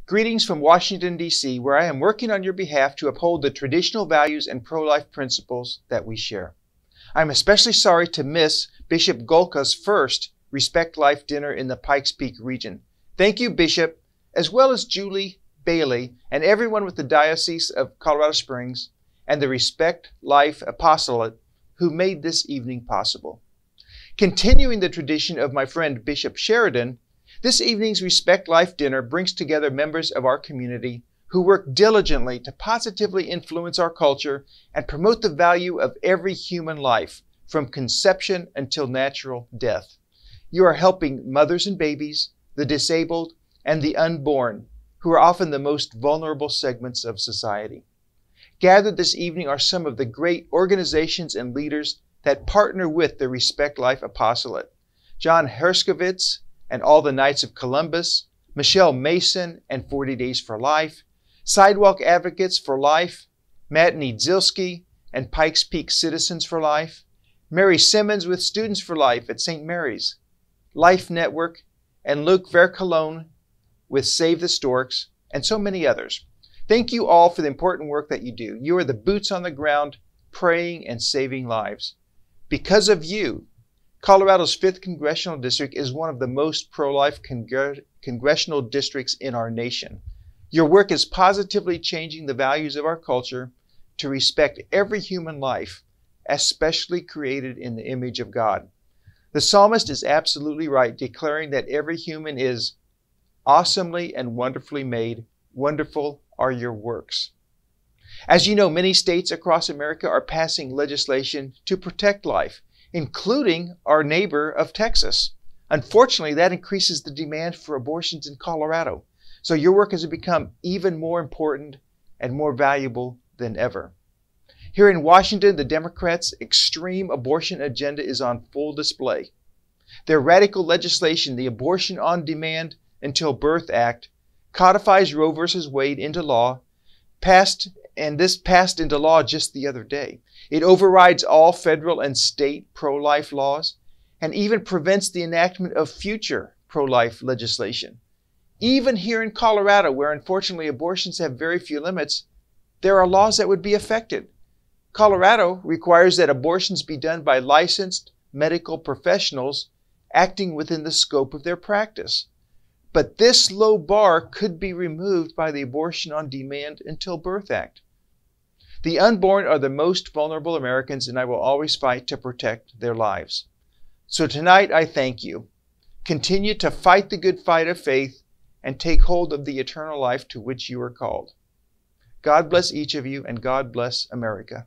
Greetings from Washington, D.C., where I am working on your behalf to uphold the traditional values and pro-life principles that we share. I'm especially sorry to miss Bishop Golka's first Respect Life dinner in the Pikes Peak region. Thank you, Bishop, as well as Julie Bailey and everyone with the Diocese of Colorado Springs and the Respect Life Apostolate who made this evening possible. Continuing the tradition of my friend Bishop Sheridan, this evening's Respect Life dinner brings together members of our community who work diligently to positively influence our culture and promote the value of every human life, from conception until natural death. You are helping mothers and babies, the disabled, and the unborn, who are often the most vulnerable segments of society. Gathered this evening are some of the great organizations and leaders that partner with the Respect Life Apostolate. John Herskovitz and All the Knights of Columbus, Michelle Mason and 40 Days for Life, Sidewalk Advocates for Life, Matt Niedzilski and Pikes Peak Citizens for Life, Mary Simmons with Students for Life at St. Mary's, Life Network, and Luke Vercalone with Save the Storks, and so many others. Thank you all for the important work that you do. You are the boots on the ground, praying and saving lives. Because of you, Colorado's 5th Congressional District is one of the most pro-life congressional districts in our nation. Your work is positively changing the values of our culture to respect every human life, especially created in the image of God. The psalmist is absolutely right, declaring that every human is awesomely and wonderfully made. Wonderful are your works. As you know, many states across America are passing legislation to protect life, including our neighbor of Texas. Unfortunately, that increases the demand for abortions in Colorado. So your work has become even more important and more valuable than ever. Here in Washington, the Democrats' extreme abortion agenda is on full display. Their radical legislation, the Abortion on Demand Until Birth Act, codifies Roe v. Wade into law, passed into law just the other day. It overrides all federal and state pro-life laws and even prevents the enactment of future pro-life legislation. Even here in Colorado, where unfortunately abortions have very few limits, there are laws that would be affected. Colorado requires that abortions be done by licensed medical professionals acting within the scope of their practice. But this low bar could be removed by the Abortion on Demand Until Birth Act. The unborn are the most vulnerable Americans, and I will always fight to protect their lives. So tonight I thank you. Continue to fight the good fight of faith and take hold of the eternal life to which you are called. God bless each of you, and God bless America.